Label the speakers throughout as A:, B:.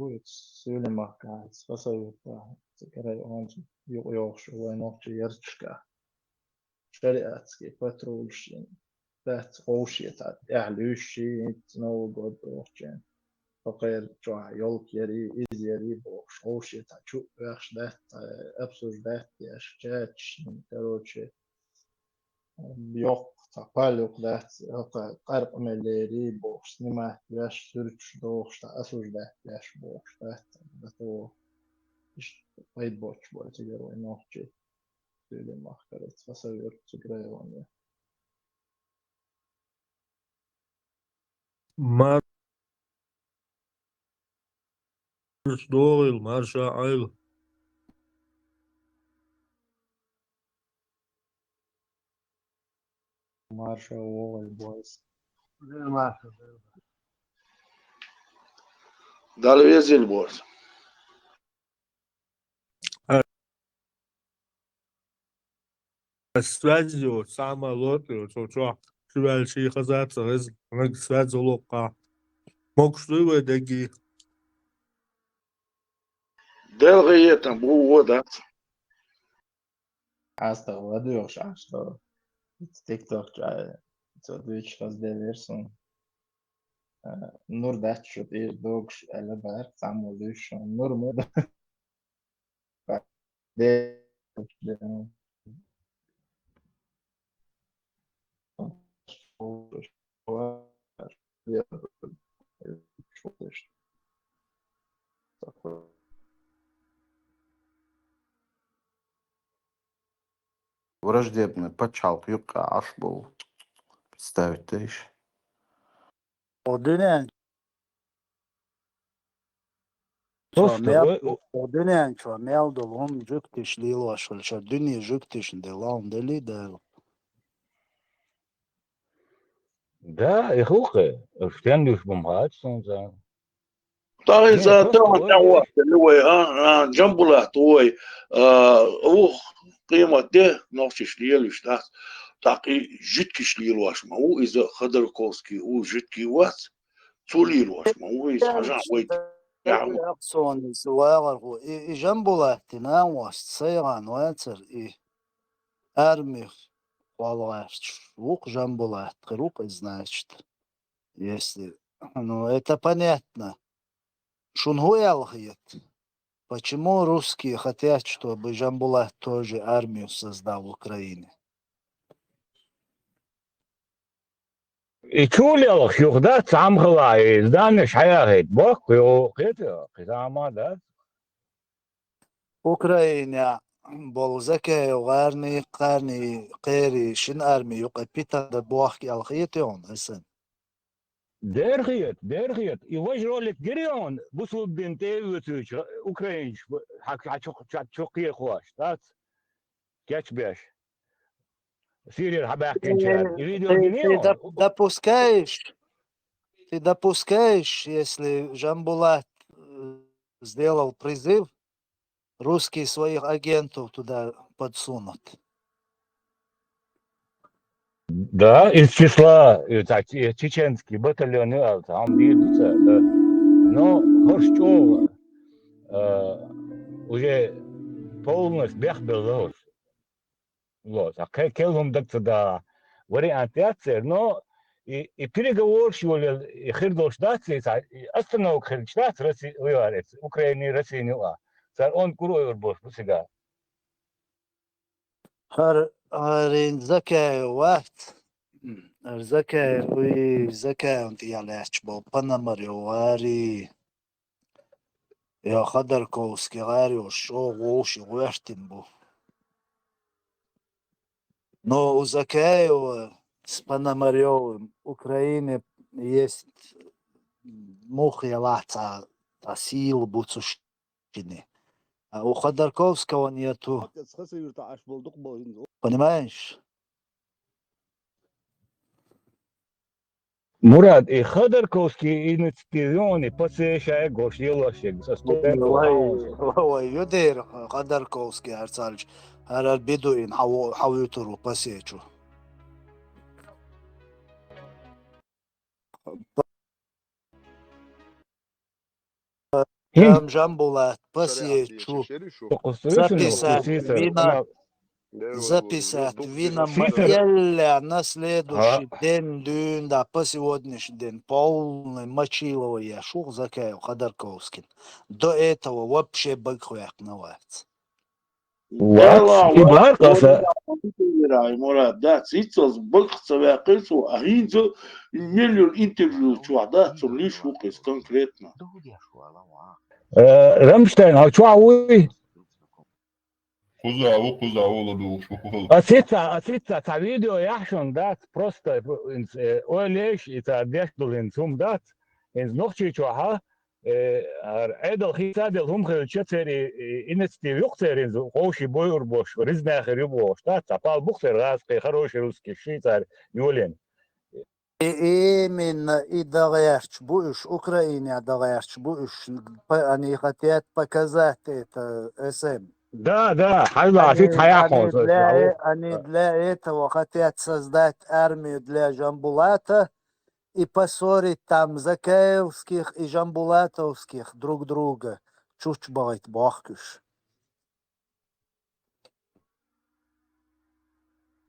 A: هو سيولما كاس فسويتا سكري أونج يوغش وينوغش يرتشكا شريعتكي بترولشين ذات غوشيتا أعلوشي تنو قد روغشين فقير جوا يولك يري إز يري بوغش غوشيتا شو يخش ذات أبسوش ذات يش جاتش كروتشي yok tapaljuk lähti joka karpamelieri boks nima läs syrts dooksta asusda läs boks lähti to wait boks var det ju en noche tydligen markaret vad så gjort så grejer det
B: Marş doğru, marşa ayrı.
A: marsha all boys
C: Dale vezil bors.
B: Связью самолет, что связь казаться, связь лока. Мог что вы такие?
C: Delgeyetan bu voda.
A: hasta vadıyor şaşta TikTok så Twitch faz deverson nur dat şu bir dogs ele ber samoluş nur mu de
D: Враждебный почалк юка аш был. Представить ты еще.
E: O dönem o dönem şu meldolum jüktiş lilo şol şu dünya jüktiş de lan deli de
F: Да, и хухе. Ständig beim Heizen und so.
C: Tari
F: Не,
C: za
F: просто
C: tawa tawa luwe jambula toy قيمة ده نوشش ليلوش ده تاقي جدكش ليلوش ما هو إذا خدركوسكي هو جدكي وات تو ليلوش ما هو إذا حاجة ويت
E: son suagar o jambula tinawas sayran water armi walast лук жамбула группа значит если ну это понятно шунгуялхиет почему русские хотят чтобы Жамбулат тоже армию создал в Украине
F: И чулил, сюда сам глай, знаешь, хаяхет, бог, это, хизама, да?
E: Украина бол закай وغارني قارني قيري شن أرمي يقبيتا دبوحكي الخيتون أسن
F: Дергает. И ваш ролик герион, бусул бинте вытуч, украинч, чокие хуаш, так? Кеч беш. Сирия хабах кенчат. И видео генион.
E: Ты допускаешь, если Жамбулат сделал призыв, русские своих агентов туда подсунут?
F: Да, из числа чеченские батальоны, там движутся, да. Но Хорчева уже полностью бех. Вот, а келом так туда варианты, но и переговор сегодня и хирдолштации, остановок хирдолштации, Украины и России не ла. Он курует больше сега.
E: هارين زكاة وقت زكاة وزكاة انت يعلاش بو بنمر يواري يا خدر كوسكي غاري وشو غوشي ويشتم بو но у Закаева с Пономаревым Украины есть мухи лаца сил буцушкины. А у Ходорковского нету. Понимаешь?
F: Мурат, и Ходорковский инициативный подсещая гошилошек со
E: Ой, юдер Ходорковский Арцальевич. Арар бедуин хавютуру посечу.
F: Hint
E: Жамбулат, посечу, записать вина, Элля на следующий день, да, по сегодняшний день, полный Мочилова я шух закаю Ходорковским. До этого вообще быкхуяк называется.
C: Ela
F: и Баркаса.
C: Мурат, да, цицос быкца вякысу, а хинзо миллион интервью чуада, лишь вукис конкретно.
F: Рамштайн, а чуауи? Отсюда, та видео яшон дат, просто олеш, и та дешдул инцум дат, инц нохчи чуаха, عدل خيسادل هم خيل شتري إنستي يقتر إنزو قوشي بوير بوش رزنا خير يبوش تاتا بال بختر غاز قي خروش روسكي شيتار يولين
E: Именно и доверч будешь, Украине доверч будешь, они хотят показать это СМ.
F: Да, حلو عشيت حياحون
E: Они для этого хотят создать армию для Жамбулата и поссорить там Закаевских и Жамбулатовских друг друга. Чуть бывает бахкуш.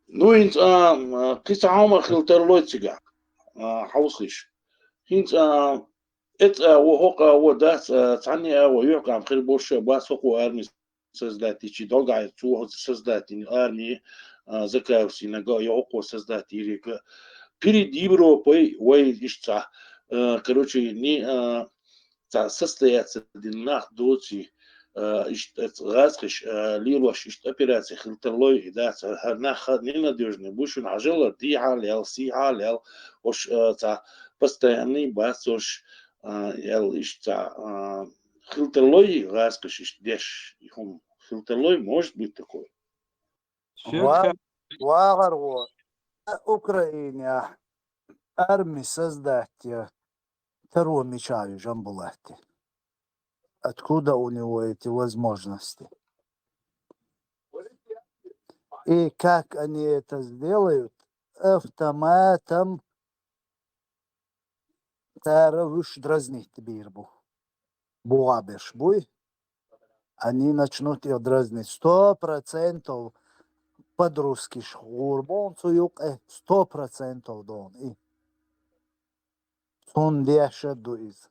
C: Ну, инц, киса عمر خلتر لوتسيجا حوصيش. هنت ات وهوق ودات تعني ويوقع خير بوش باس هوق ارمي سزداتي تشي دوغا تو سزداتي ارمي زكا سيناغا يوقو سزداتي ريك بيري ديبرو بوي وي اشتا короче не состояться динах доти غازخش ليلوش اشت операции خلتلوي دا ناخ ненадежный бушун ажела دي حال سي حال وش постоянный басош ял ишта خلتلوي غازخش اشت деш هم خلтелой может быть такой.
E: Вагар Украине армии создать вторую мечаю Жамбулате. Откуда у него эти возможности? И как они это сделают? Автоматом таравыш дразнить бирбу. Буабеш буй. Они начнут ее дразнить 100% под-русски шхурбон цуюк 100% дон. И сон дешеду из.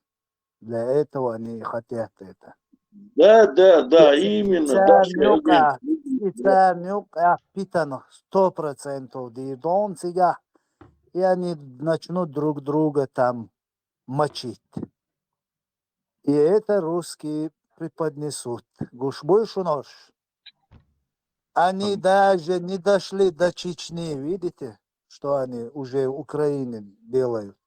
E: Для этого они хотят это.
C: Да, именно.
E: Специально питано 100% дирдон сега. И они начнут друг друга там мочить. И это русские преподнесут. Гушбуйшу нож. Они даже не дошли до Чечни. Видите, что они уже в Украине делают?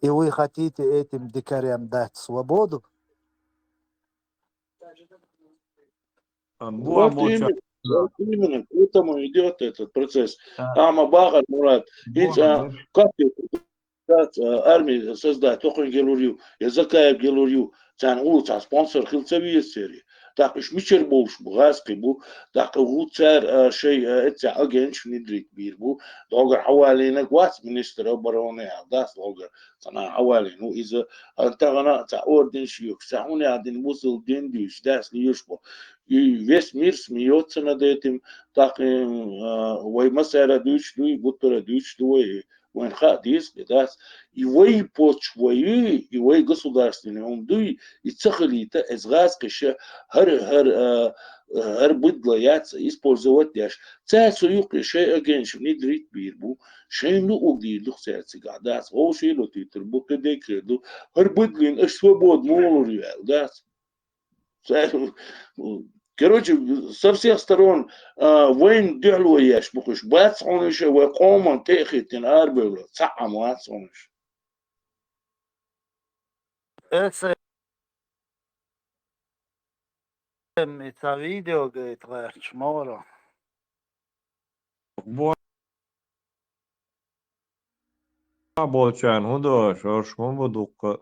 E: И вы хотите этим дикарям дать свободу?
C: Вот именно, к этому идет этот процесс. Ама Багар Мурат, как армии создать, только Гелурью, Язакаев Гелурью, Цан спонсор Хилцевия серии. Так уж мичер болш بغاسقي بو так غوتر شيء اتع اجنش ندريت بير بو دوغر حوالينا وات منستر بروني داس دوغر صنع حوالي نو اذا انت غنا تاع اوردن شيوك ساعوني عدين وصل دين ديش داس ليشبو весь мир смеется над этим так وي مسألة دوش دوي بطرة دوش دوي وين خاديس بداس يوي بوتش وي يوي государственный он дуй и цахалита изгаз кеше هر بدلا ياتس использовать داش تاسو يقي شيء اجنش ندريت بيربو شيء لو اجدي لو سياتس قاداس او شيء لو تيتربو كده كده هر بدلين اش свобод мол реал дас. Короче, со всех сторон وين دعلو ياش بخش بات عنش وقوما تأخذ أربعة ساعة ما عنش.
E: Это видео, говорит, Варч, моро.
B: Bolchan hudo shoshmon budukka.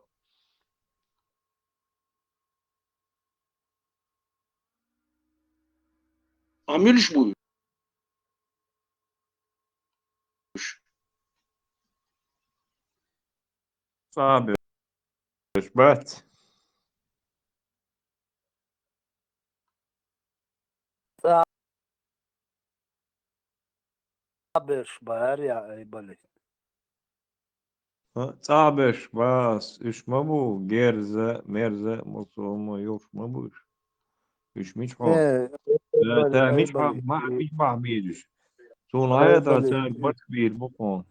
C: عملش بوي.
B: Sabe, تشبعت.
E: صابش بار يا أي بلد
B: صعبش بس إيش مبو جيرزة ميرزة مصومة يوش مبوش إيش مش حال
E: إيه
B: لا تا
E: أي
B: مش
E: بلد
B: مش بيدش سون
E: أي
B: هاي تا
E: بلد
B: ساق بكبير بكون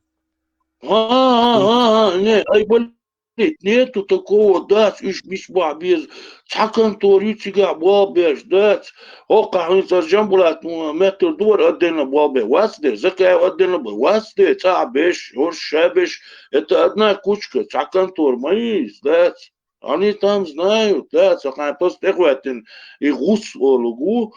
C: Не, ай болит, нету такого, да, уж мишба без чакан торючига бабеш, да, ока он сажам булат, метр дур отдельно бабе, васде, закай отдельно был, васде, цабеш, ор шабеш, это одна кучка, чакан тор, маис, да, они там знают, да, сакай постехватен, и гус олугу,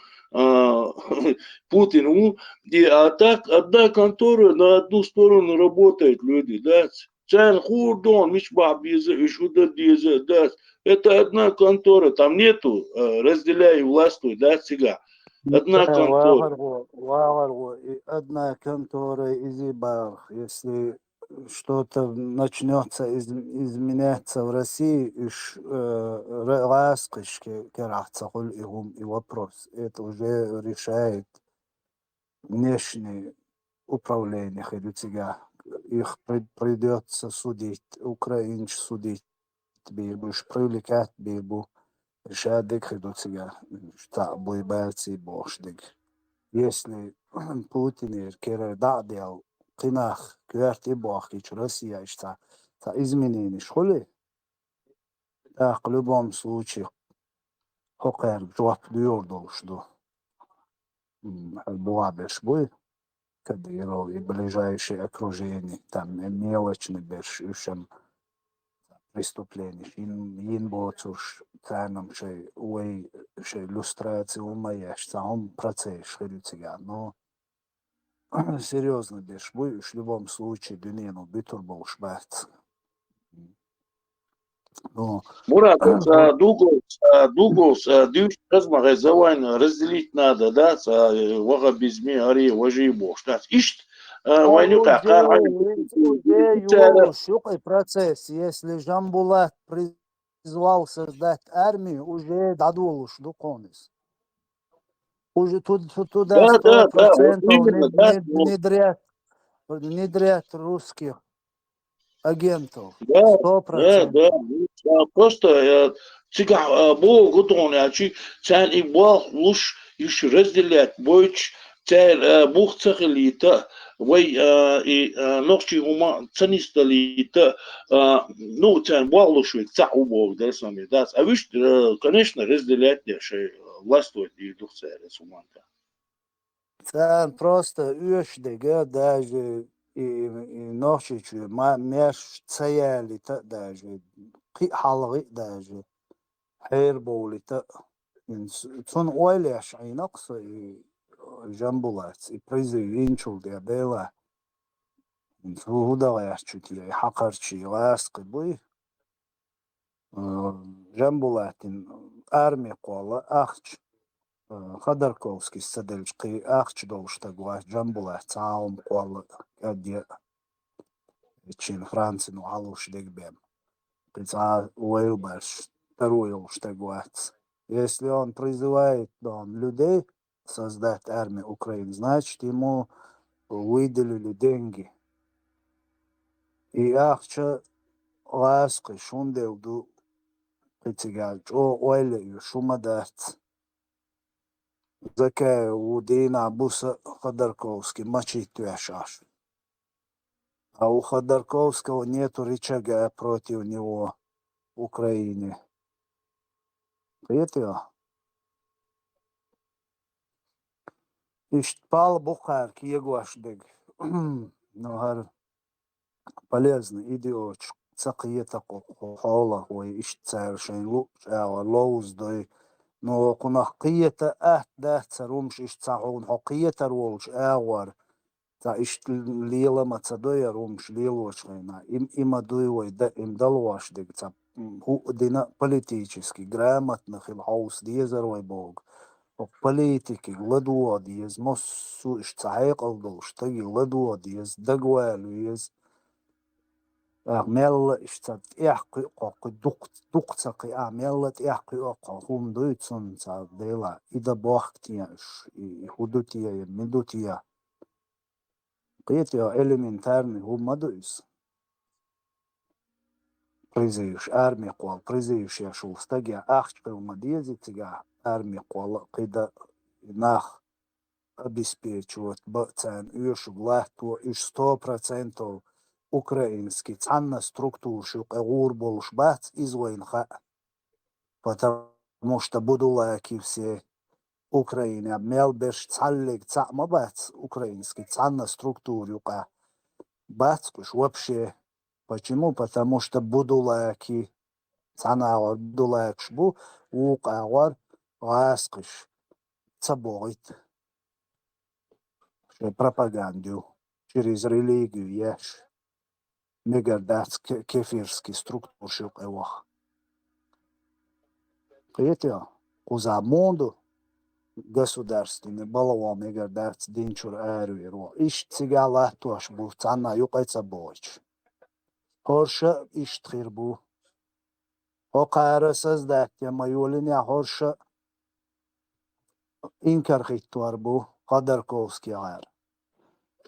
C: Путину, и а так одна контора на одну сторону работает люди, да, Чан хурдон, мишба безе, ишуда дезе, да. Это одна контора, там нету разделяй властвуй, да, сега. Одна контора.
E: Вагаргу, и одна контора изи бар, если что-то начнется изменяться в России, иш раскошки керахца и вопрос. Это уже решает внешнее управление Хедуцига. Их придется судить, украинч судить, бирбуш привлекать бирбу, решать Хедуцига, что бойбайцы бошдик. Если Путин кера дадел кинах кверт и бахич Россия что изменение школы, так в любом случае хокер жвап дюрдол что буабеш бой, Кадыров и ближайшее окружение, там мелочный бешишем преступление, ин боцуш ценам шей уэй шей иллюстрации умаешь, сам процесс шерицега, но серьезно беш будешь в любом случае дюнину битур будешь бать. Ну,
C: Мурат, Дуглас, дюш размага завайна разделить надо, да, вага безме, ари, важи бош, да. Ишт, войну какар,
E: уже юлушукай процесс, если Жамбулат призвал создать армию, уже дадулуш дуконис. Уже туда
C: да, вот
E: 100%
C: именно, да,
E: внедрят русских агентов.
C: да, да,
E: 100%.
C: просто был готов, цен и был луч еще разделять, больше цен бух цехлита, вой и ночи ума ценисталита, ну цен был луч ведь цахубов, да, сами, да, а вы конечно разделять не шей властвовать и дух царя суманта.
E: Цен просто üşdege даже и ночи меж цели даже حلقي даже حير بولي Son oylaş aynaks jambulats и президентчул der dela. Hudalaş çünkü hakarçı lasqı bu. Jambulatin armiya qola axç. Khodorkovskiy sadelchqi axç dolshta guaş jambulat saum qola adya için Францию алуш дегбем. Прица уэлбаш вторую штагуац. Если он призывает людей создать армию Украины, значит ему выделили деньги. И ахча лаской шундел ду притягач. О ойлею шумадац. Закая удина буса Ходорковский мочить туяшаш. А у Ходорковского нету рычага против него в Украине. Это Иштпал Бухар Киегуашбег. Но полезный идиот. Цакиета хола ой иштцар шейнлу лоуз дой. Но кунахкиета да царумш иштцаун хокиета ролш ауар. Та ишт лила мацадоя румш лилошвейна. Има дуйвой да им далвашдег. Ху дина политически грамотных им хаус дезерой бог. политики ладуадиез моссу иштцаиq aldo shtagi ладуадиез дагвалуез ميل اشتد إحقي قاقي دقتقي ميلت إحقي أقا هم دويتسون صار ديلا إذا بوقتياش يهودوتيا يمدوتيا قيتيا إليمنتارني هم مدويس призываешь армию قوال призываешь я шел стагия ахчка умадезитига армию قوال قيدا нах обеспечивать бацан юш влахту иш 100% украинский цанна структур шук агур болуш бац из войнха потому что буду лаки все Украине мелбеш цаллик цама бац украинский цанна структур юка бац куш вообще почему потому что буду лаки цана буду лакш бу ука васкиш цабойт пропаганду через религию еш мегардац кефирский структур шук эвах Петя, куза монду государственный балова мегардац динчур эрвиро иш цигала тош бу цана юкайца бойч хорша иш тхирбу Окара создать майолиня хорша инкархиттуарбу Ходорковский ар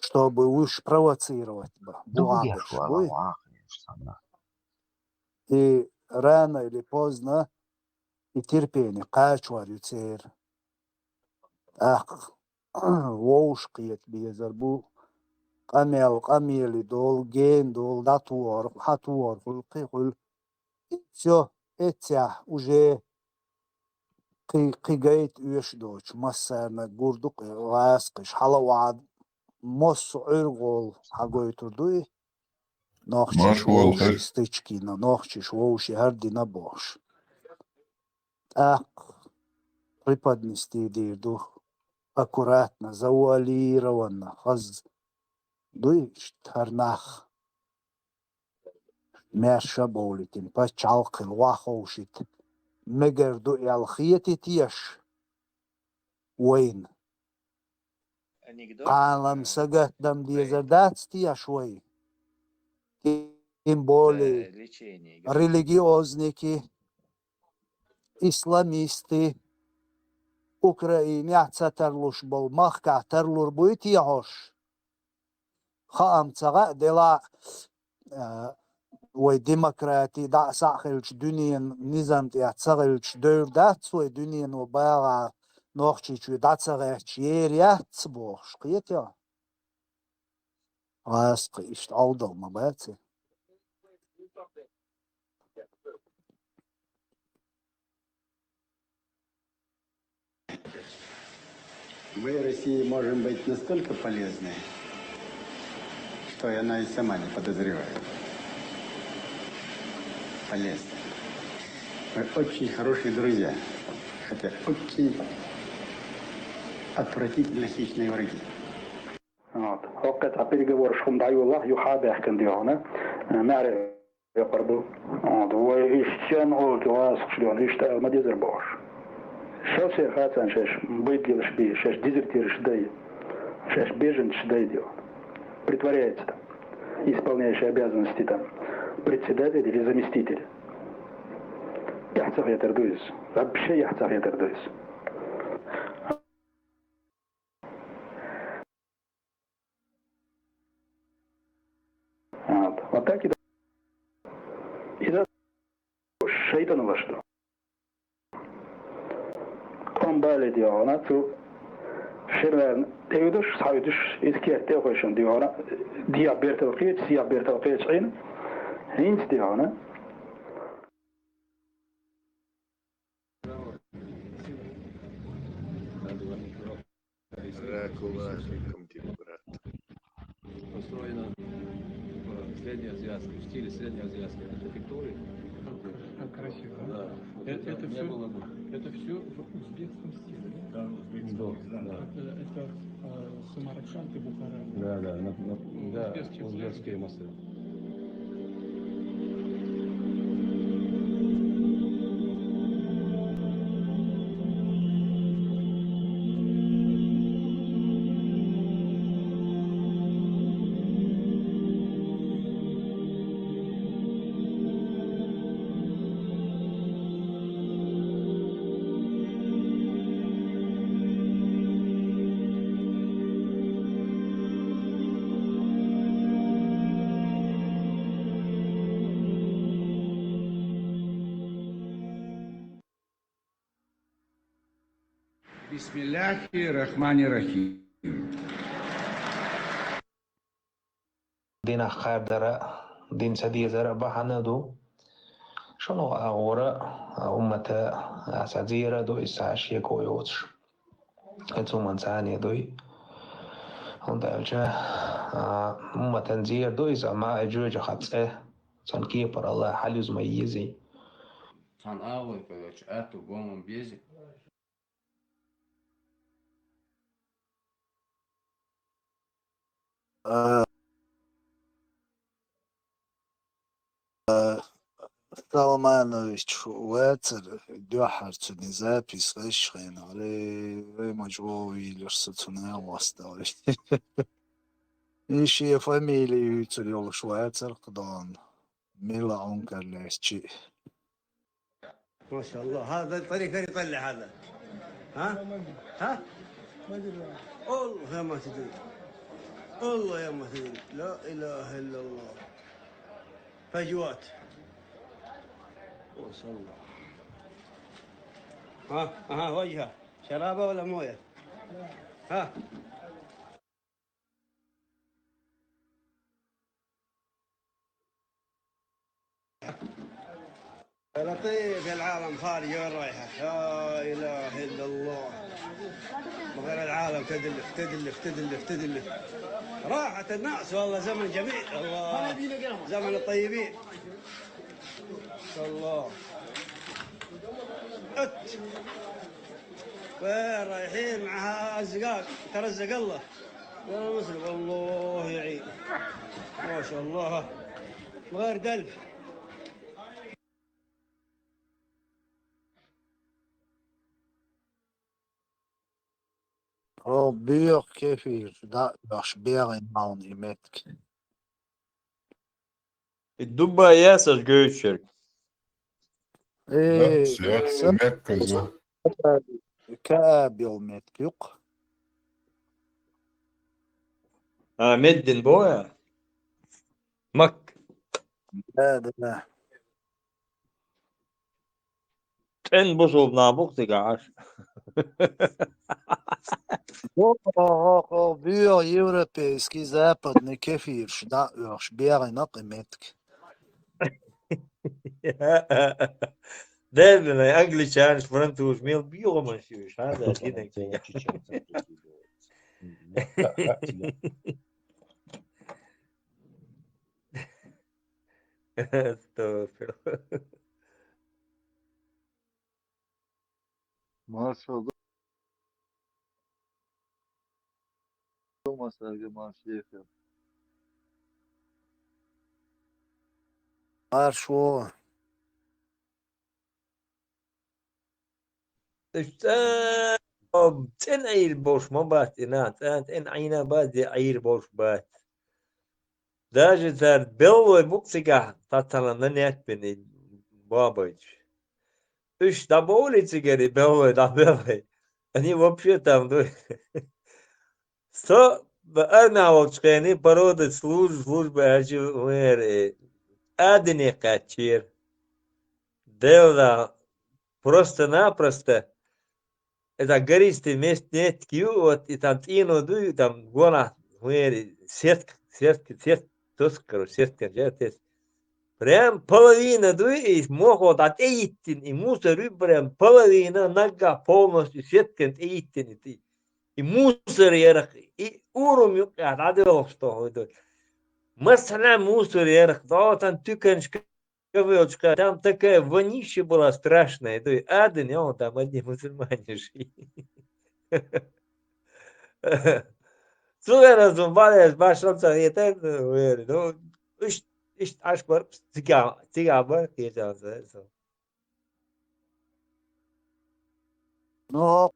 E: чтобы уж провоцировать бугадыш буй и рано или поздно и терпение качвар юцер ах воуш киет безарбу камели дол ген дол датуар хатуар кул все это уже قيقيت يشدوش مسانا قردوك غاسقش حالا وعد مص عرقول حقوي تردوي ناخشش ووشي ستيچكينا ناخشش ووشي هردي نبوش преподнести дирду аккуратно завуалированно хаз дуй штарнах мерша болитин пачалқил вахоушит مجردو الخيتي تيش وين عالم سجت دم ديزردات تيش وين тем более религиозники исламисты Украине цатарлуш бол махка тарлур будет яош خام цага дела وي ديمقراطي دا ساخلش دنيا نظام تي اتسغلش دور دات وي دنيا وباغا نوخشي چو داتسغش يريات بوش قيتيا غاسق اشت عودل ما باتي
G: Мы, России, можем быть настолько полезны, что она и сама не подозревает. Полезны. Мы очень хорошие друзья, хотя очень отвратительно хищные враги.
H: وقت переговоры шум даю Аллах юхабах кандиона معرف يقربوا هو يشتن هو كواس شلون يشتغل ما ديزر باش شو سير خاطر شاش بيت لي شبي شاش дезертир шдай шаш бежен шдай дело притворяется там исполняющий обязанности там председатель или заместитель يحتاج يتردويس вообще يحتاج يتردويس вот так и إذا الشيطان وشده قام بالي ديانا تو شرنا تيودش سايدش إذكر تيوخشون ديانا ديا بيرتوقيت سيا بيرتوقيت عين هينت ديانا
I: Построена в среднеазиатском стиле, среднеазиатской архитектуре.
J: Как красиво.
I: Да.
J: Это все в узбекском стиле.
I: Да, да.
J: Это Самарканд и Бухара.
I: Да, узбекские мосты.
K: بسم الله الرحمن الرحيم.
L: دينا خير درا دين سدي زرع بحندو شنو أورا أمتا أسازيرا دو إساش يكويوتش أنتو منساني دوي هون دالجا أمتا نزير دو إذا ما أجوج خطسه سنكيبر الله حليز ميزي
M: San Aue, Peuch, Atu, Gomon, Biezi.
E: Salmanović Wecer Djoharčani zapis vešħin ali maġgħu s-sutuna wastali. Ixi familji jitsul jol Schweizer qdan mila unker leċi.
N: ما شاء الله هذا الطريق كان يطلع هذا ها والله يا ما تدري والله يا ما تدري لا اله الا الله فجوات ما شاء الله ها وجهه شرابه ولا مويه ها لطيف يا العالم خارج وين رايحه لا اله الا الله غير العالم تدلف تدلف تدلف تدلف راحت الناس والله زمن جميل الله زمن الطيبين ما شاء الله وين رايحين مع الزقاق ترزق الله يا مسلم الله يعين ما شاء الله غير دلف
E: Björk kefir da baš björn maun i metk.
B: الدبة ياسر جوشر
E: إيه
O: سياسة مركزه
E: كابيل metk yok.
B: مدن بويا مك
E: لا
B: ان بصوب نابوك تقعش
E: Bio europejski zapadni kefir da još björn i metk.
B: دائما انجليش فرنتوش ميل بيو ما شوش هذا كده استغفر
P: Marshall'da olmasaydı marşı yapıyor.
E: Marşo.
B: تن عير بوش ما بات إنات أن عينا بات عير بوش بات داجة تار بلوي بوكسيكا تاتانا ننيات بني بابج إيش دابولي تيجري بلوي دا بلوي أني вообще там сто أنا وشكاني برود служба أجي وير أدني كاتير ديودا просто-напросто это гористый мест нет кью вот и там ино ду там гона хуери сетка тос сетка жертес прям половина ду и могут от эйтин и мусор прям половина нога полностью сетка эйтин и мусор ярах и урум юка адел что это مثلا мусор ярах да там тюканчка там такая вонища была страшная. То есть Аден, он там одни мусульмане жили. Слушай, разумбали, башался, это, ну, иш, аж бар, цигабар, кечался.
E: No,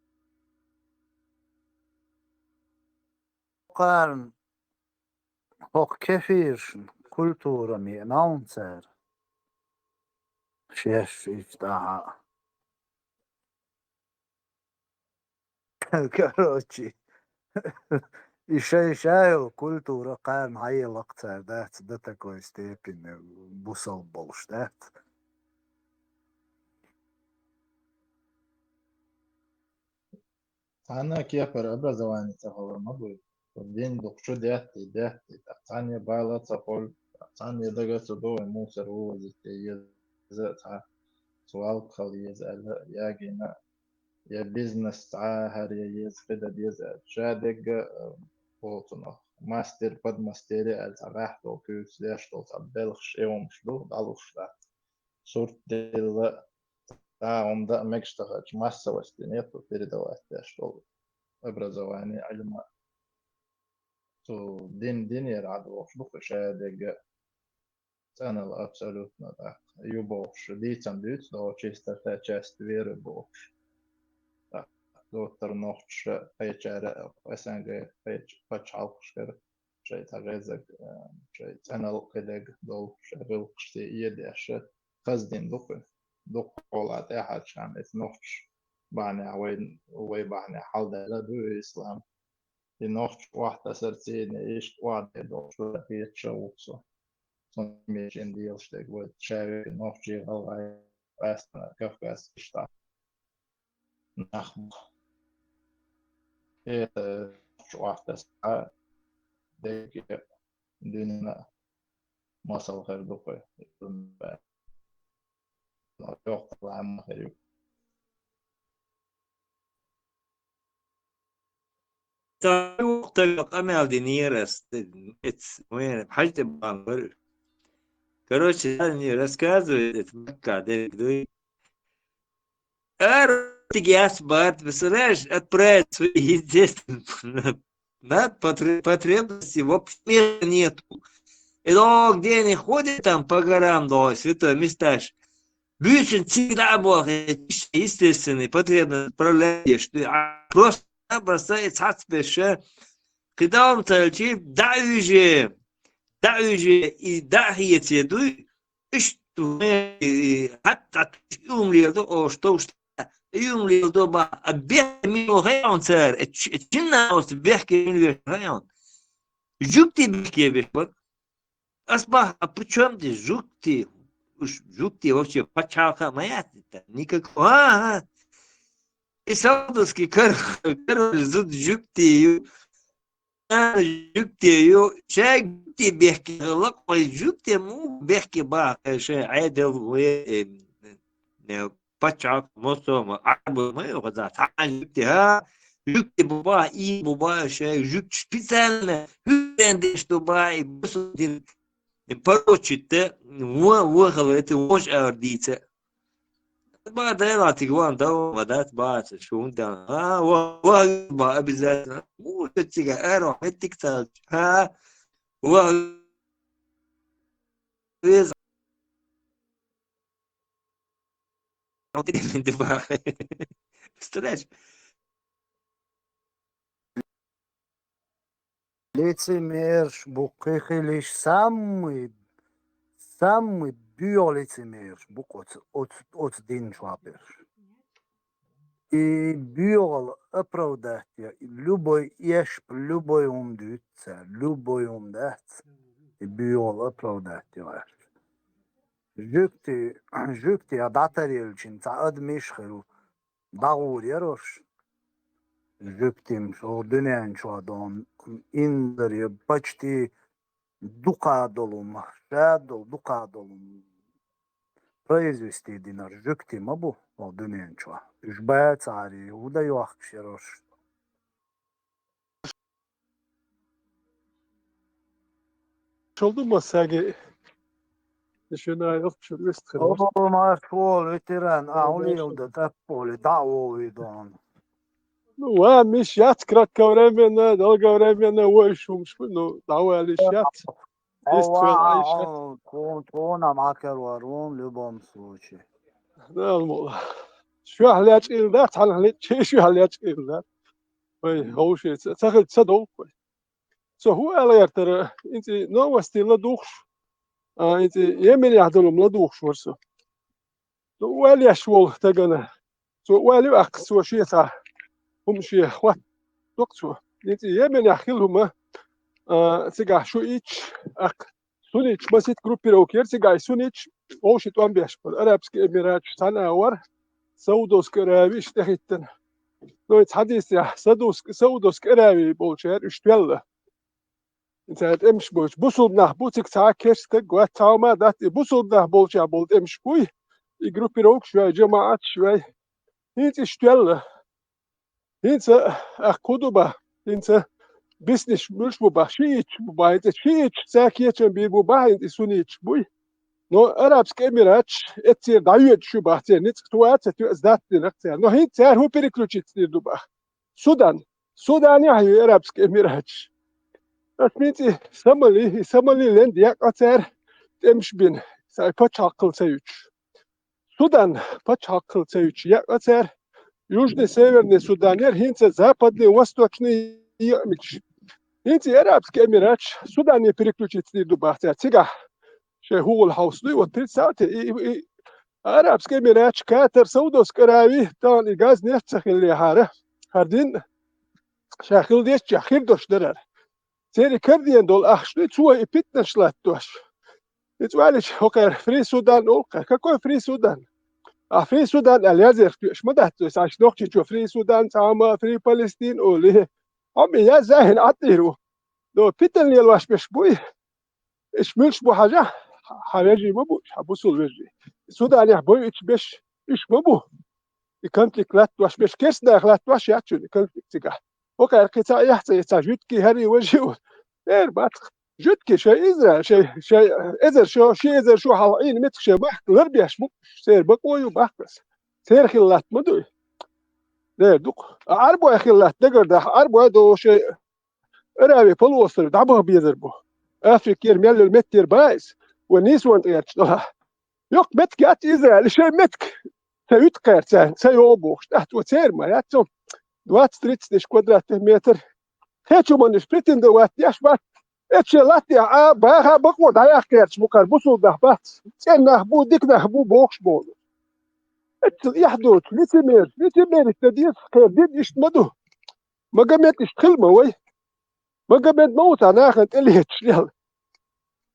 E: kan hok kefir kultura mi announcer. Chef يفتحها. Короче, еще культура кан хайылыктар до такой степени бусал болуштат.
A: أنا كيف образование تقول ما بقول دين دكتور دياتي تاني بالا تقول تاني دقة دو موسر هو زي زتها سؤال خلي يزال ياجينا يا بيزنس هر يز فدا يزال شادق بوتنا ماستر بد ماستري الراح دو كوس ليش دو تبلخ يوم شلو دالوش لا صورت دل عمدا مكشتغل масса востенет передавать что образование علم то дин يرعدو شلو شادق أنا абсолютно так юбош дитям дит до чисто часть веры бош так доктор нохч печера СНГ печ пачалшкер شيء تغيزك شيء أنا كده دول شغل قشتي يدش قصدين دوق قولات أحد شان نخش بعني وين بعني حال ده لا دو إسلام نخش واحدة سرتين إيش واحدة دول شو في تشوفه ميشين ديال شتك وتشارك نخش غلاي بس كفكاس شتا نخم إيه واحدة ساعة ديك دينا مصل خير دوقي يوقف عم خير
B: وقت أمل دينيرس وين حاجة بانغر короче они рассказывают Макка дой Артигиас Барт, представляешь, отправить свои естественные потребности вообще нету. И то, где они ходят там по горам, до святое места, Büyüsün всегда был естественный, потребно отправляешь. Просто бросается, когда он толчит, давижи и дахиет еду, что حتى يومليدو أو что يومليدو با بيحكي منه غيرون صار تشنا أو بيحكي منه غيرون جوكتي بيحكي بيحكي أصبح причем здесь жукти вообще почалка моя никакого и саудовский король зуд жукти شاي جبتي بيحكي لقوي جبتي مو بيحكي بقى شيء عادل و بتشعر مصر عربي ما يغزات جبتي جبتي بابا بابا شيء جبت специально عندش دبي بس دين порочит وغلط وش أرديته بعد لا تقوان دو بدات بعد شو انت واه بالذات مو تتيجا اروح التيك توك واه بيز عطيني من دفاع استلاش
E: Лицемерш, букехелиш самый биолицемерш, бук от дин шваберш. И биол оправдать, любой еш, любой умдется, любой умдается, и биол оправдать. Жукти, а датарельчин, та адмишхеру, даур ярош. Жуктим, что дөнен чуадон, индер, почти дукадолум, дукадолум. Произвести динар жуктим, абу, дөнен чуа. Жбая цари, уда юах кшерош.
Q: Oldu mu sagi? Şuna yok şu üst kırmış.
E: Olma şol itiren, ağlı yıldı tepoli, dağovidon.
Q: ومش يات كراك كورامينا دال كورامينا وشومش منو دعوة للشات
E: كونا معك الورون لبوم سوشي
Q: ده الموضوع شو هاليات إيردات على هاليات شو هاليات إيردات هو شيء تاخد تصدق هو على يرتر أنت نوستي لا دوخش أنت يمين يعدلهم لا دوخش ورسو ولا يشول تجنا ولا أقص وشيء هم شيء إخوة دكتور أنت يمين يحكيلهم سجع شو إيش سونيش مسيت جروبي روكير سجع سونيش أو شيء توان بيشبه الأرابسك إمارات سنة أور سودوس كرابيش تحتن nooit hadis ja Saudos Arabi bolcher üstwelle. Inta emsh boch busul nach butik ta kerste gwa tauma dat busul nach bolcha bolt emsh bui. I gruppi ook شوي جماعات شوي. Hint üstwelle. Hint akuduba. Hint business mulshbuba shich buba hint shich sakietchen bi buba hint sunich bui. No Arabsk Emirats etir dayet shuba te nit tuat te zdat direkt. No hint her hu perikluchit duba. Sudan ja Arabsk Emirats. Dat means Somali land yak ater temshbin. Sai pachakl sayuch. Судан пачакл цеюч yak ater Южный Северный Суданер хинце Западный Восточный Ямич. Хинце Арабский Эмират Судан не переключится дубахтя цига. Шехул хаусный вот представьте Арабский Эмират Катар Саудовская Аравия там и газ нефть сахили хара. Хардин шахил деш чахир доштер. Цери кардиен дол ахшны цуа и питна шлат дош. Это валич окер фри Судан окер. Какой фри Судан? Free Sudan اليازر شمدت ساش نوقتي شو فري سودان تاما فري فلسطين أولي هم يا زاهن عطيرو لو بيتن لي الواش بشبوي إيش ملش بو حاجة حاجي مبو حبوسول وجي السودان يحبوي إيش بش إيش مبو يكنتلك لا تواش بش كيس داخل لا تواش ياتشون يكنتلك تجاه وكان قطاع يحتاج يتجد كي هري وجهه غير بات جد كي شيء إزرا شيء إزر شو حالين متك شيء بحق لربيش مو سير بقوي وبحقس سير خلات مدوي ده دوق عربو خلات دقر ده عربو دو شيء أرابي فلوصر دعبه بيضربه أفريقيا ميل المتر بايس والناس وانت يرتشلها يق متك يات إزرائيل شيء متك سيتقير سان سيوبوش تحت وسير ما ياتهم دوات ستريتس كوادرات متر هيتشو من سبريتين دوات يشبات اتشلاتي باها بقود هيا كيرش بكر بوصل ده بات سنه بو ديك ده بو بوكش بول يحدث لتمير التديس كديد يشمدو ما قمت يشتخل موي ما قمت موت انا خنت اللي تشيل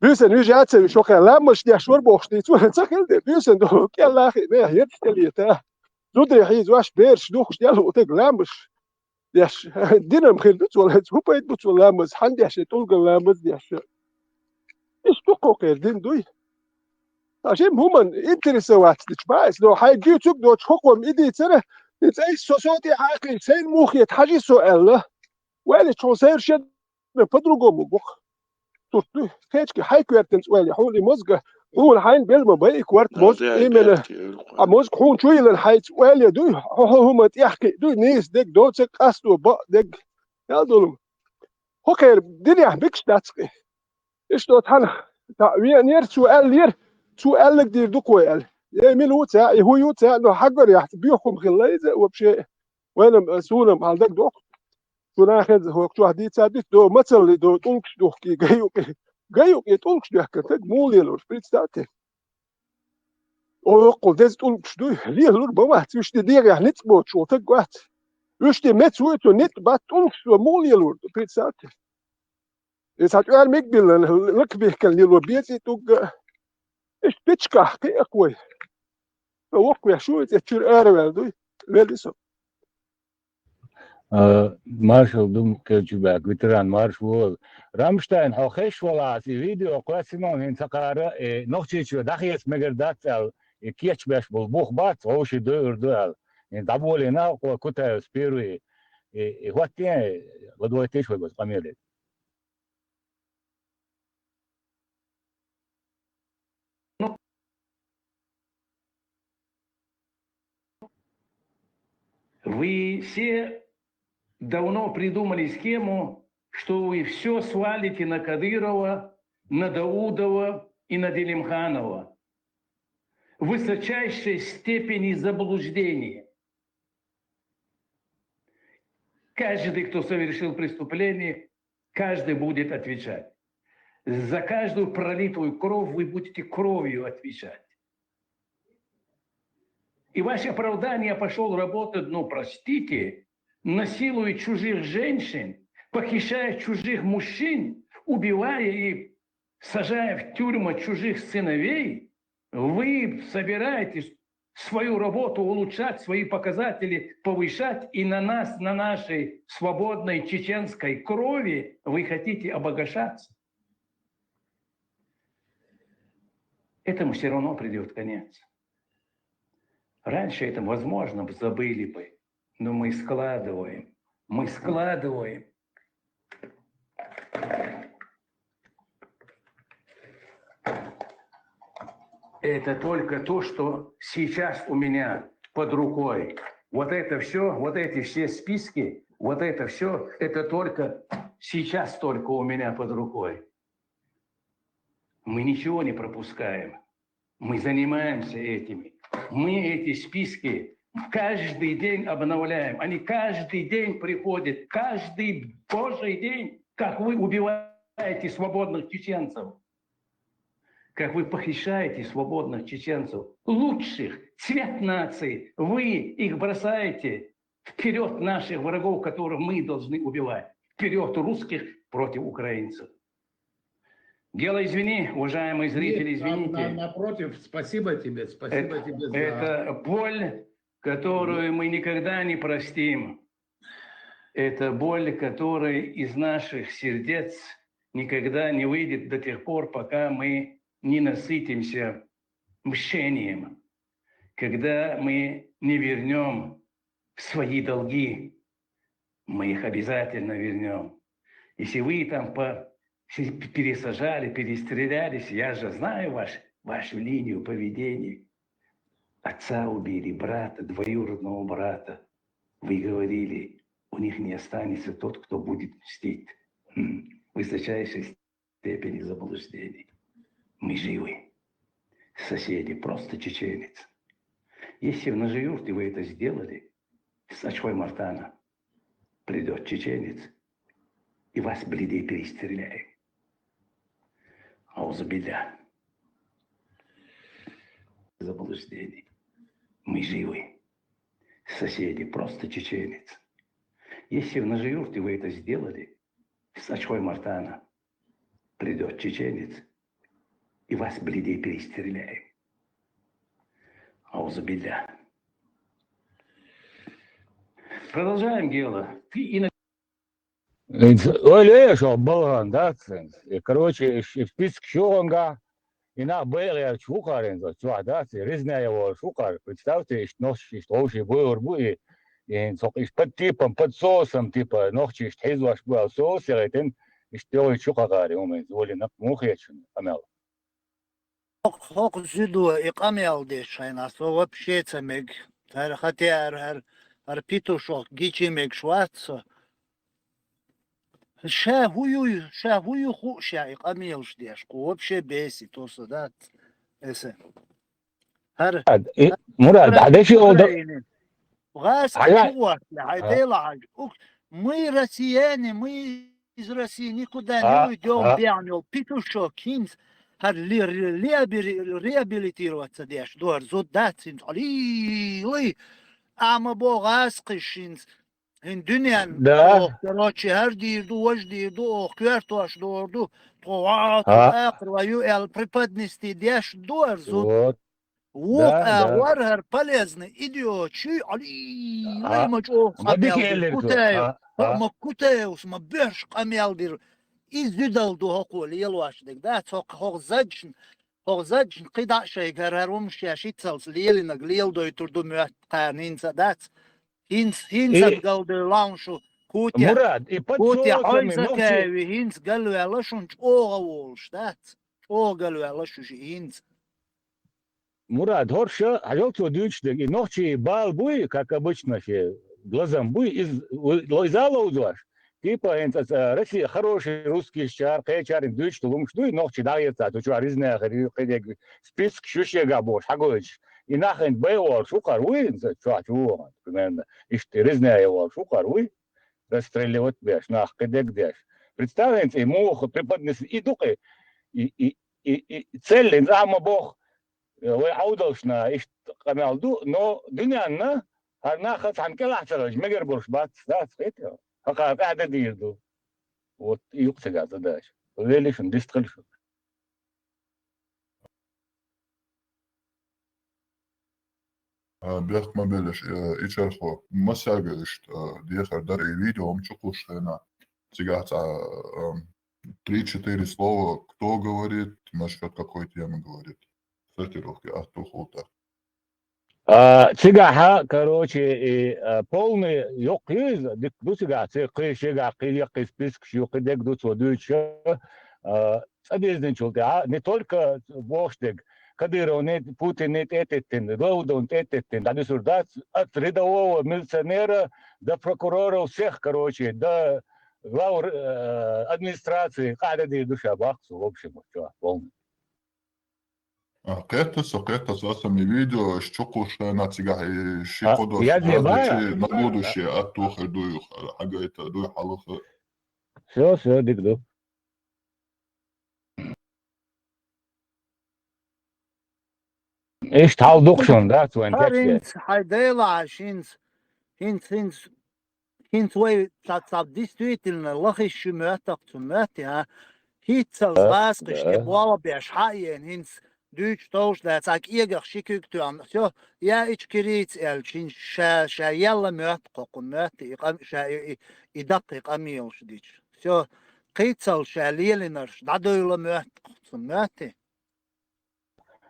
Q: بيسن يجي اتسوي شو كان لا مش دي شور بوكش دي تو تسخل دي بيسن دو يلا اخي ما هي تشتلي تا زودري حيز واش بيرش دوخش ديالو تقلا مش ديش دينام خير ولا هو بيت ولا مز حندي عشان تلقى لا مز ديش ايش تقوق دين دوي عشان هم انترسوات تشبايس لو حيجي تشوك دو تحكم ايدي سنه زي صوتي عاقل سين مخي تحاجي سؤال ولا تشوسير شد بدرجو مبخ توتو كيتك حيكورتن سؤال حولي مزق هو الحين بيلم باي كوارت موز ايمن موز كون شوي للحيت ولا دوي هم يحكي دوي نيس ديك دوتك اسلو با ديك يا دولم هوكر دنيا بيكش داتسكي ايش دوت هنا وي نير سؤال لك دير دوكوال يميل وتا هو يوتا انه حجر يحت بيحكم خلايز وبشيء وانا مسؤول على داك دوك وناخذ هو تو حديث ثابت دو مثل دو تونكش دوك جايو تونكش دوك كتك مولي لو سبريت ستاتي او قول دز تونكش دو ليه لور بما تش دير يعني تبوت شو تقوات وش دي مت تو نت بات تونكش مولي لور سبريت ستاتي إذا تقول مقبل لك به كان لو بيتي توك إيش بتشكا كي أقوي وقوي شو تشير أروي دوي ليسو
F: مارشال دوم كجباك ويتران مارش وول رامشتاين هاخش ولا في فيديو قاسمون هن تقارا نوختيش داخيس مقردات كيتش باش بالبوخ بات هوش دو يعني دابول هنا وكتا سبيرو وقتين غدوتيش وبس قميلت
R: Вы все давно придумали схему, что вы все свалите на Кадырова, на Даудова и на Делимханова. В высочайшей степени заблуждения. Каждый, кто совершил преступление, каждый будет отвечать. За каждую пролитую кровь вы будете кровью отвечать. И ваше оправдание пошел работать, ну, простите, насилуя чужих женщин, похищая чужих мужчин, убивая и сажая в тюрьму чужих сыновей, вы собираетесь свою работу улучшать, свои показатели повышать, и на нас, на нашей свободной чеченской крови вы хотите обогащаться. Этому все равно придет конец. Раньше это, возможно, забыли бы, но мы складываем. Это только то, что сейчас у меня под рукой. Вот это все, вот эти все списки, вот это все, это только сейчас только у меня под рукой. Мы ничего не пропускаем. Мы занимаемся этими. Мы эти списки каждый день обновляем. Они каждый день приходят, каждый божий день, как вы убиваете свободных чеченцев. Как вы похищаете свободных чеченцев, лучших, цвет нации, вы их бросаете вперед наших врагов, которых мы должны убивать, вперед русских против украинцев. Гела, извини, уважаемые зрители, извините.
F: Напротив, спасибо тебе за...
R: Это боль, которую мы никогда не простим. Это боль, которая из наших сердец никогда не выйдет до тех пор, пока мы не насытимся мщением, когда мы не вернем свои долги, мы их обязательно вернем. Если вы там пересажали, перестрелялись, я же знаю вашу линию поведения. Отца убили, брата, двоюродного брата. Вы говорили, у них не останется тот, кто будет мстить. В высочайшей степени заблуждений. Мы живы. Соседи, просто чеченец. Если в Нажиюрте вы это сделали, с Ачхой Мартана придет чеченец, и вас, бледей, перестреляем. Аузубилля. Заблуждений. Мы живы. Соседи, просто чеченец. Если в Нажиюрте вы это сделали, с Ачхой Мартана придет чеченец, и вас, бледей, перестреляем. Аузубилля. Продолжаем, Гела.
F: Öyle şobalan datsın. Короче, список шонга. И на БР шукарен за чуадасы, резная его шукар. Представьте, что ночи, что уже был рбуи. И под типом, под соусом, типа, ночи, что хизваш был соус, и это что шукагари, умеет, воли на мухечен, амел.
E: Хок зюду икамел дешайнас, вообще цемег. Хотя питушок гичимег шваца. شاهوی خوش икамел ждешь, вообще бесит, то садат.
F: Мурад, а дальше
E: غاز شوات لعديلا мы россияне, мы из России никуда не уйдем, бегнем, питушок, кинс. реабилитироваться деш, дуар зоддатсин, ли, ама богас кишинс, in dünyan, короче, her dirdu, вож dirdu, квертуаш дорду, тоат, акрваю, эл преподнести деш, дуар зод, варгар полезный, идиот, чуй, али, мачо, кутеус, ма берш камелдир, изюдал до окол, елуашдик, да, цок хогзаджн, قطع شيء قرارهم شاشيت سلس ليلي نقليل دو يتردو ميات قانين سادات هينس قال دو لانشو كوتيا
F: مراد
E: كوتيا حويزة كاوي هينس قالوا يالاشون اوغا وولش دات او قالوا يالاشو هينس
F: Мурад, хорша, халёлту дючдек, и ночи бал буй, как обычно, глазом буй, из лойзала узваш. Типа, Россия хороший русский чар, кайчар, дюч, то лумшду, и ночи дается, то чуа ризная, список шушега бош, хагоич. И нахрен бэйвол, шукар, уй, чуа, чуа, примерно. И что ризная его, шукар, уй, расстреливать беш, нах, кедек деш. Представляете, ему преподнесли и духи, и цели, зама бог, وعودوشنا إيش قمالدو نو دنيانا هرنا خد عن كل أحسن مجر برش بات ذات فيته فقط قاعدة ديردو ويقصد هذا داش وليش ندستقل شو
O: بيخ ما بلش يشرخو ما ساقش ديخر دري فيديو هم чукуш هنا тягать 3-4 слова, кто говорит, насчет какой темы говорит. Сортировки, тухута.
F: Цыгаха, короче, полный ёкиз, ду цыга, цыгы, шега, кыльяк, список, шук, дек, ду цодуюча, обезденчулты, не только Воштег, Кадыров, нет, Путин, нет, этетин, Роудон, этетин, да, десурдат, от рядового милиционера до прокурора всех, короче, до глав администрации, каждый душа бахсу, в общем, все, полный.
O: Кэтас, асами видео, щукуш на цыгахи, шикодош,
F: я
O: на будущее, оттухай, дуюх, ага, это, дуй халуха.
F: Все, дикду. ايش تعودقشون ده وين
E: هارينس حيديلا هينس وي تاب действительно лохи шумятак цумяти ха хитсал зас гштебвала бешхаен хинс Deutsch Deutsch da sag ihr geschickt du am so ja ich gerät elchin sha yalla möt qoqunat i daqiq amil shdic so qitsal shaliliner dadoyla möt qumati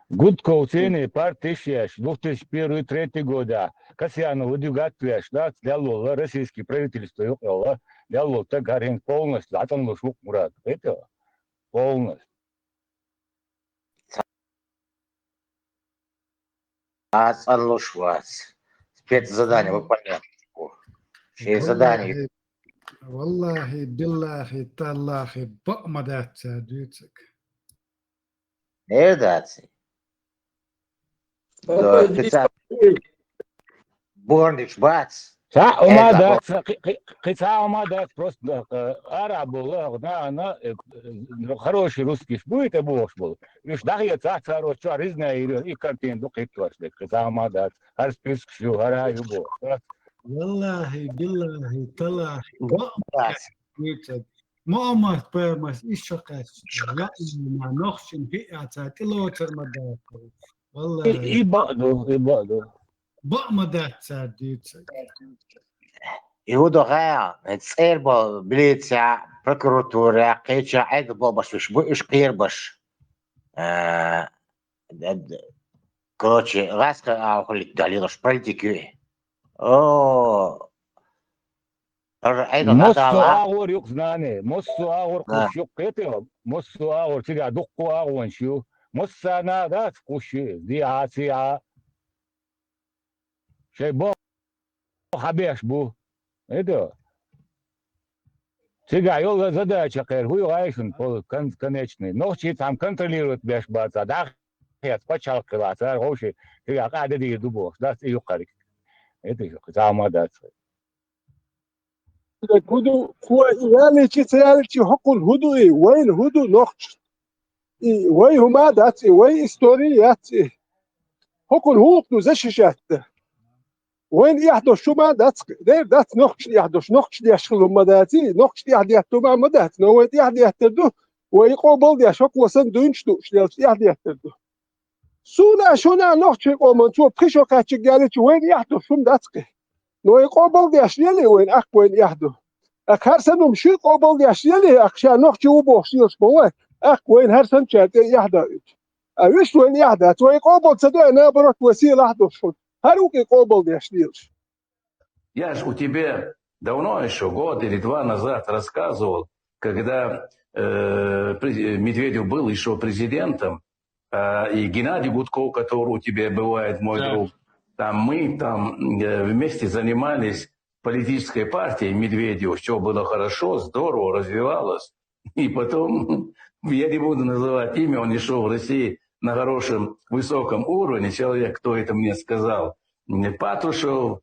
F: Гудко уцени партия 2001-2003 года. Касьяну выдвигателя штат сделал российский правительство, сделал так гарин полностью, а там лошук мурат. Это полностью.
S: Лошвац. Спецзадание выполняем. Задание.
T: والله بالله تالله بأمدات دوتك.
S: Эдаци. Борнич бац.
F: Кица просто араб был, она хороший русский будет, и бог был. Вишь, да, я царь, что резная и картин, дух и класс, кица амадат, арсписк, что араю бог.
T: والله بالله تالله بأمدات دوتك. ما بمس إيش قاس لا ما نخشن في أعتاد إلا ترمدات والله
F: إبادو
T: بأمدات ساديت
S: يهودو غاية تصير بليتسا بروكوراتورا قيتشا عيد باباش وش بو إيش قير باش كروتشي غاسق أقول لك داليدوش политики
F: Моссу агор юк знане, моссу агор кушук кетео, моссу агор тига дукку агоншу, моссана да куши, диация. Шебо хабеш бу. Это. Тига йол задача кэр, хуй гайшун пол конечный. Ночи там контролирует беш баца, да. Я спачал класса, гоши, тига каде ди дубо, да юкарик. Это же замадаться.
Q: هدو يعني كتالتي حق الهدوء وين هدو نقش وين هما دات وين استوريات حق الهدوء زششات وين يحدث شو ما دات دات نقش يحدث نقش يشغل ما داتي نقش يحدث ما مدات نو يحدث تدو ويقبل دي شق وسن دونش دو يحدث تدو سونا شونا نقش قومن تو بخشو كاتش قالت وين يحدث شو دات نو يقبل دي اشياء وين وين يحدث هر سنه مشي قبل دي اشياء عشان نحكي وبوخشيش بوه وين هر سنه يحدث ايش وين يحدث ويقبل صدق انا برك وسيله يحدث شو هروك قبل دي اشياء
R: Я ж у тебя давно еще, год или два назад рассказывал, когда Медведев был еще президентом, и Геннадий Гудков, который у тебя бывает, мой друг, там мы вместе занимались политической партией Медведева, все было хорошо, здорово, развивалось. И потом, я не буду называть имя, он не шел в России на хорошем, высоком уровне. Человек, кто это мне сказал, Патрушев,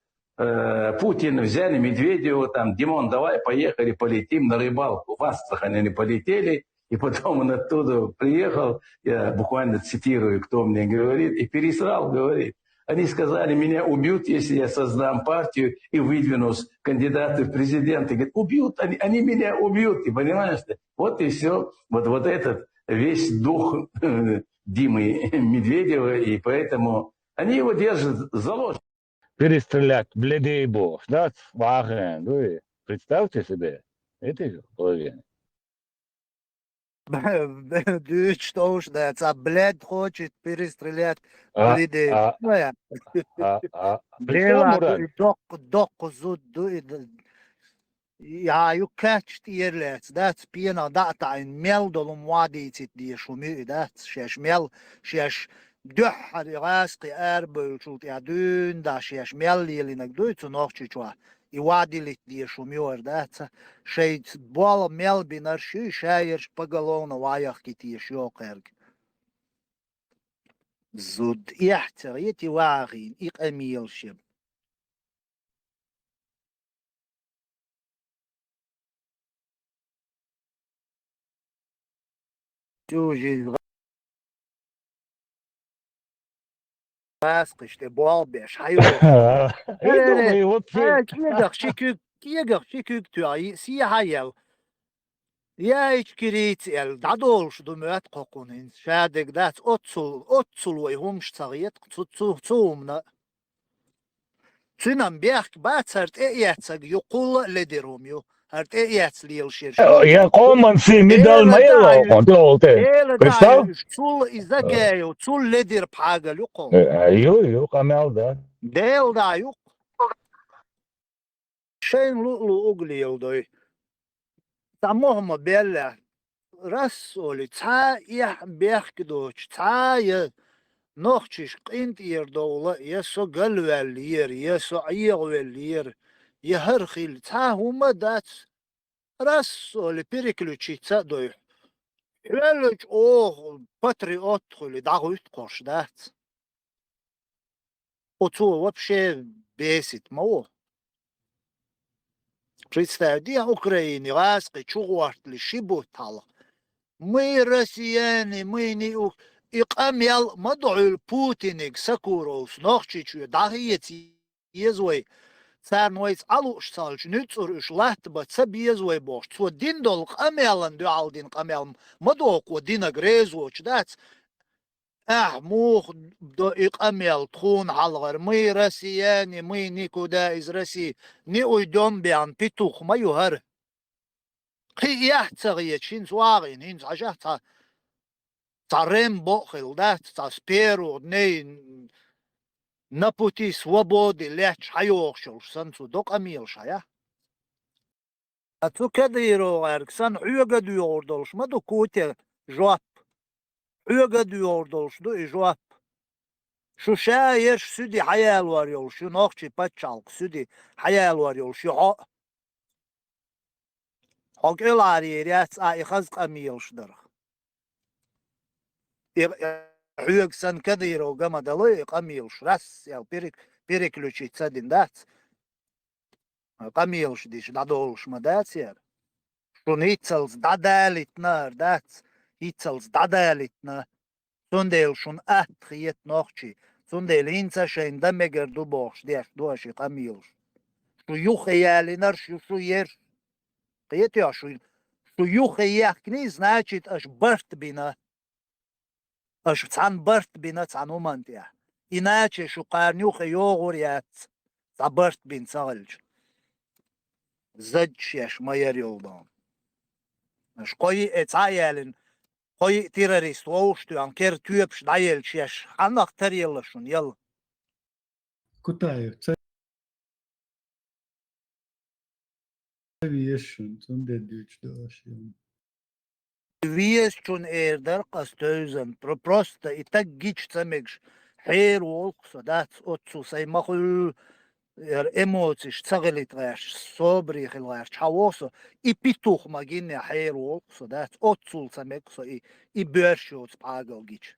R: Путин взяли Медведева, там, Димон, давай, поехали, полетим на рыбалку. В Астрахань они полетели, и потом он оттуда приехал, я буквально цитирую, кто мне говорит, и пересрал, говорит. Они сказали, меня убьют, если я создам партию и выдвинусь кандидаты в президенты. Говорят, убьют, они меня убьют, ты понимаешь? Вот и все. Вот этот весь дух Димы Медведева, и поэтому Они его держат заложником.
F: Перестрелять, бледей бог, да, вахен, вы представьте себе, эти половины.
E: Дюч тоже, да, блядь, хочет перестрелять бледей. Ну я. Блева, док, зуд, ja, ju catcht eerlijk, dat pina dat een meldel om wat iets die schumü dat shesh mel shesh duh die raske erbel schut ja dün da shesh mel li nak du zu noch chwa I wadilit die schumü dat sheit bol mel binar shu shayer pagalona wayach kiti shokerg zud ihter yeti wagin ik emil shib Tuji işte bol beş hayır. Kiyagak şikük tüyayı siyahayel. Ya hiç kirit el dadolş dumöt kokunin. Şadik dat otsul ve humştagiyet tutumna. Tünan biyak batsart eyatsag yukul lederumyo. Hart eyats liyel şirşi.
F: Я коман си медал маело, контролте. Представ?
E: Цул изакею, цул ледер пагал юкол.
F: Аю, камел, да.
E: Del da yok. Şeyin lu ugliyel doy. Tamohma bella. Ras oli ta ya berkdoç ta ya nochchish qint yer dowla ya so galwel yer ya so ayigwel yer ya harkhil ta huma dat ras oli perikluchitsa doy. Велич о патриот хули дагуйт коштат. Оцу вообще бесит мало. Представьте, Украине ласки чугуартли шибутал. Мы россияне, мы не иqamel mad'ul Putinik sakuros nochchichu dahiyet yezway. Sarnoits alush salch nützur üş lahtba tsabiyezway bosh. Zu dindol qamelan du aldin qamel madok و dina grezwoch dat. Muh do iqamel tkhun halgar мы россияне, мы никуда из России не уйдем биан петух мою гар. Қияқтсағия чин суағин хин сажахта царем бохил dat сперу не на пути свободы леч хайохшил сансу док амилша я. А цу кадиро арксан уйга дuyordolş ma do kote jop. Uyga duyordolş do jop. Şu şair südi hayal var yol şu nokçi paçalk südi hayal var yol şu ha. Haklar yeriyat ay khaz qamilşdir. Uyaksan kadiro gama dalı qamilş ras ya переключиться диндац. Qamilş diş dadolş ma daц yer. Şu nitsels dadalit nar daц. Hitsels dadalit na. Sondel schon atriet nochchi. Sondel hinza schein da meger du bosch der duashi qamilş. Şu yukhayalinar şu yer. Qiyet ya şu yukhayakni значит аж барт бина. Аж цан барт бина цанумантия. Иначе şu qarnyukha yoğur yat. Zabart bin salj. Zaç yaş mayer yoldan. Аж koy etayalin koy terörist oluştu anker tüyep şdayel yaş. Anak teriyelşun yal.
T: Kutayev, Viešun, un dedič došiem.
E: Viešun der qastözen просто и так гич цамекш. Хер волкса дат отцу саймахул эмоциш цагелит гаш собри хилгаш чавосо и петух магине хер волкса дат отцу цамекса и бörшот пагал гич.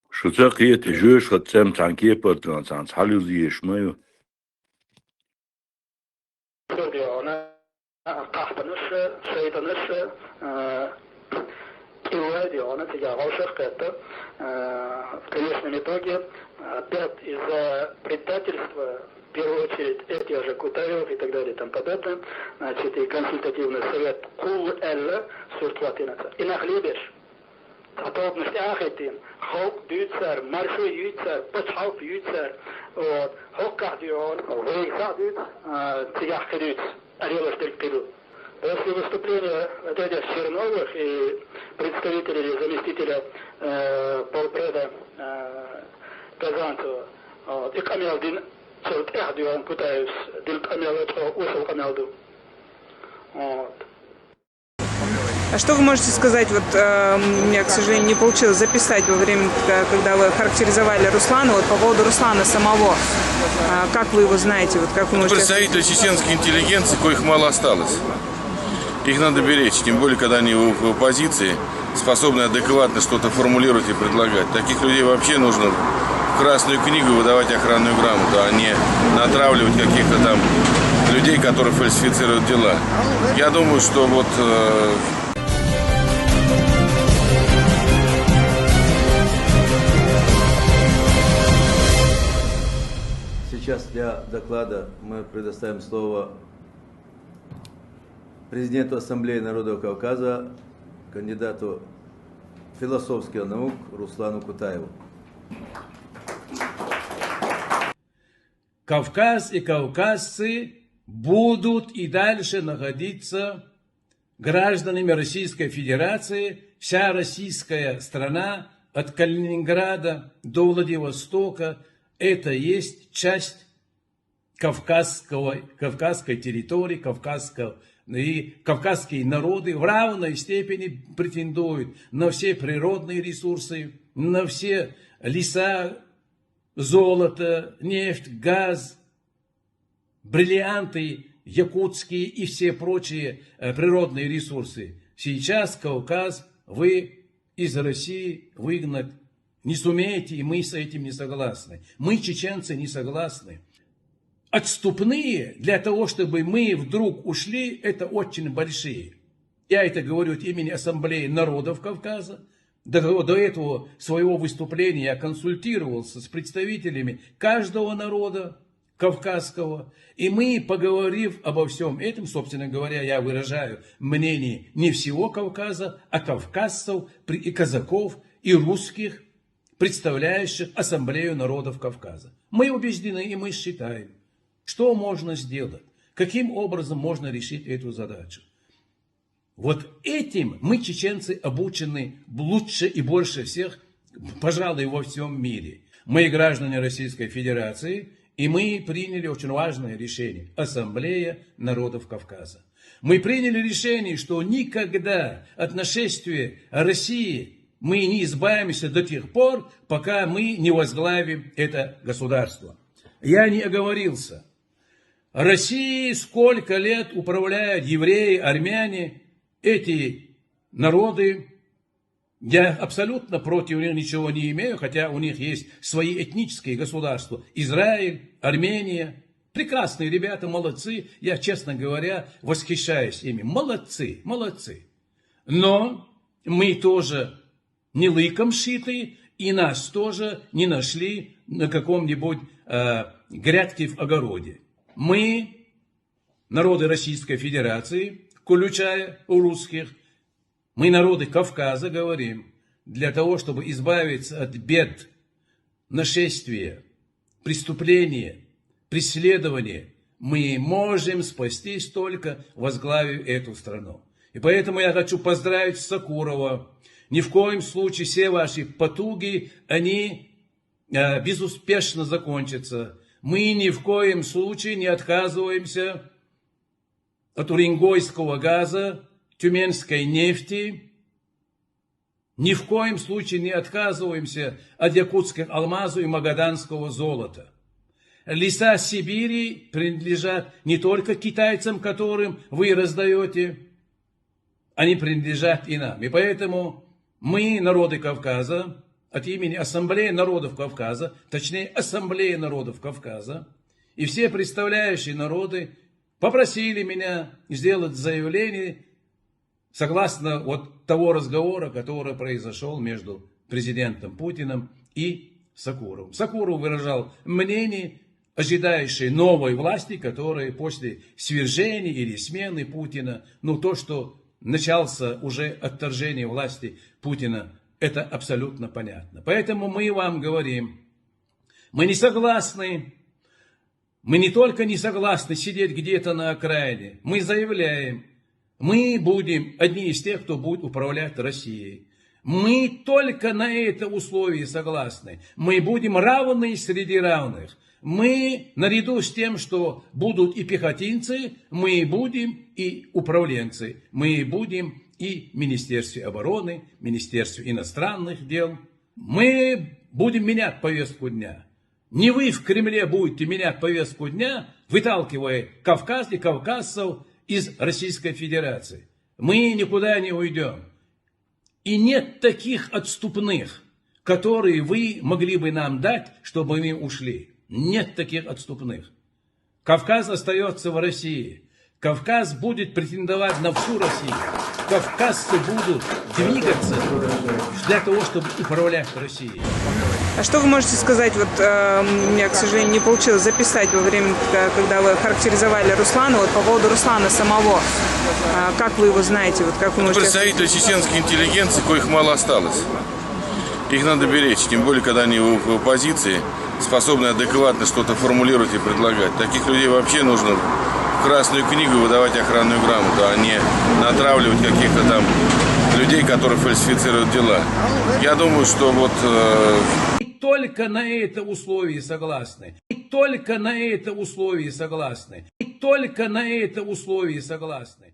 C: Что это жёш от тем танки портан сан халюзиеш мою.
H: قحطنش شيطنش إيوادي أنا تجاهل шахкета. В конечном итоге опять из-за предательства, в первую очередь, эти же Кутаев и так далее и тому подобное, значит, и консультативный совет Кул Элла Суртватинаца. И нахлебешь. خطاب نستعاقتين خوك بيوتسر مرشو يوتسر بطحوف يوتسر وحوك عديون وهيك سعديت تجاه كدوت أريولا штелькиду. После выступления дядя Черновых и представителей заместителя полпреда Казанцева, и Камилдин церт Эхдион пытаюсь дил Камилдин ушел Камилду.
U: А что вы можете сказать, вот у меня, к сожалению, не получилось записать во время, когда вы характеризовали Руслана, вот по поводу Руслана самого, как вы его знаете, вот как вы можете...
V: Представители чеченской интеллигенции, коих мало осталось. Их надо беречь, тем более, когда они в оппозиции, способны адекватно что-то формулировать и предлагать. Таких людей вообще нужно в Красную книгу выдавать охранную грамоту, а не натравливать каких-то там людей, которые фальсифицируют дела. Я думаю, что вот...
W: Сейчас для доклада мы предоставим слово президенту Ассамблеи народов Кавказа, кандидату философских наук Руслану Кутаеву.
X: Кавказ и кавказцы будут и дальше находиться гражданами Российской Федерации. Вся российская страна от Калининграда до Владивостока это есть часть кавказской территории, и кавказские народы в равной степени претендуют на все природные ресурсы, на все леса, золото, нефть, газ, бриллианты якутские и все прочие природные ресурсы. Сейчас Кавказ вы из России выгнать не сумеете, и мы с этим не согласны. Мы, чеченцы, не согласны. Отступные для того, чтобы мы вдруг ушли, это очень большие. Я это говорю от имени Ассамблеи народов Кавказа. До этого своего выступления я консультировался с представителями каждого народа кавказского. И мы, поговорив обо всем этом, собственно говоря, я выражаю мнение не всего Кавказа, а кавказцев, и казаков, и русских, представляющих Ассамблею народов Кавказа. Мы убеждены и мы считаем, что можно сделать, каким образом можно решить эту задачу. Вот этим мы, чеченцы, обучены лучше и больше всех, пожалуй, во всем мире. Мы граждане Российской Федерации, и мы приняли очень важное решение – Ассамблея народов Кавказа. Мы приняли решение, что никогда от нашествия России мы не избавимся до тех пор, пока мы не возглавим это государство. Я не оговорился. России сколько лет управляют евреи, армяне, эти народы. Я абсолютно против них ничего не имею, хотя у них есть свои этнические государства. Израиль, Армения. Прекрасные ребята, молодцы. Я, честно говоря, восхищаюсь ими. Молодцы, молодцы. Но мы тоже не лыком шиты, и нас тоже не нашли на каком-нибудь грядке в огороде. Мы, народы Российской Федерации, включая русских, мы, народы Кавказа, говорим, для того, чтобы избавиться от бед, нашествия, преступления, преследования, мы можем спастись только возглавив эту страну. И поэтому я хочу поздравить Сакурова. Ни в коем случае все ваши потуги, они безуспешно закончатся. Мы ни в коем случае не отказываемся от уренгойского газа, тюменской нефти. Ни в коем случае не отказываемся от якутских алмазов и магаданского золота. Леса Сибири принадлежат не только китайцам, которым вы раздаете, они принадлежат и нам. И поэтому мы, народы Кавказа, от имени Ассамблеи народов Кавказа, точнее Ассамблеи народов Кавказа, и все представляющие народы попросили меня сделать заявление согласно вот того разговора, который произошел между президентом Путиным и Сакуровым. Сакуров выражал мнение, ожидающее новой власти, которая после свержения или смены Путина, то, что начался уже отторжение власти Путина Это абсолютно понятно. Поэтому мы вам говорим, мы не согласны, мы не только не согласны сидеть где-то на окраине, мы заявляем, мы будем одни из тех, кто будет управлять Россией. Мы только на это условие согласны. Мы будем равны среди равных. Мы, наряду с тем, что будут и пехотинцы, мы будем и управленцы. Мы будем и в Министерстве обороны, Министерстве иностранных дел. Мы будем менять повестку дня. Не вы в Кремле будете менять повестку дня, выталкивая Кавказ и кавказцев из Российской Федерации. Мы никуда не уйдем. И нет таких отступных, которые вы могли бы нам дать, чтобы мы ушли. Нет таких отступных. Кавказ остается в России. Кавказ будет претендовать на всю Россию. Кавказцы будут двигаться для того, чтобы управлять Россией.
U: А что вы можете сказать, вот у меня, к сожалению, не получилось записать во время, когда вы характеризовали Руслана, вот по поводу Руслана самого, как вы его знаете, вот как вы можете...
V: Представители чеченской интеллигенции, коих мало осталось. Их надо беречь, тем более, когда они в оппозиции, способны адекватно что-то формулировать и предлагать. Таких людей вообще нужно в Красную книгу выдавать охранную грамоту, а не натравливать каких-то там людей, которые фальсифицируют дела. Я думаю, что вот...
X: Только на это условие согласны. Только на это условие согласны. Только на это условие согласны.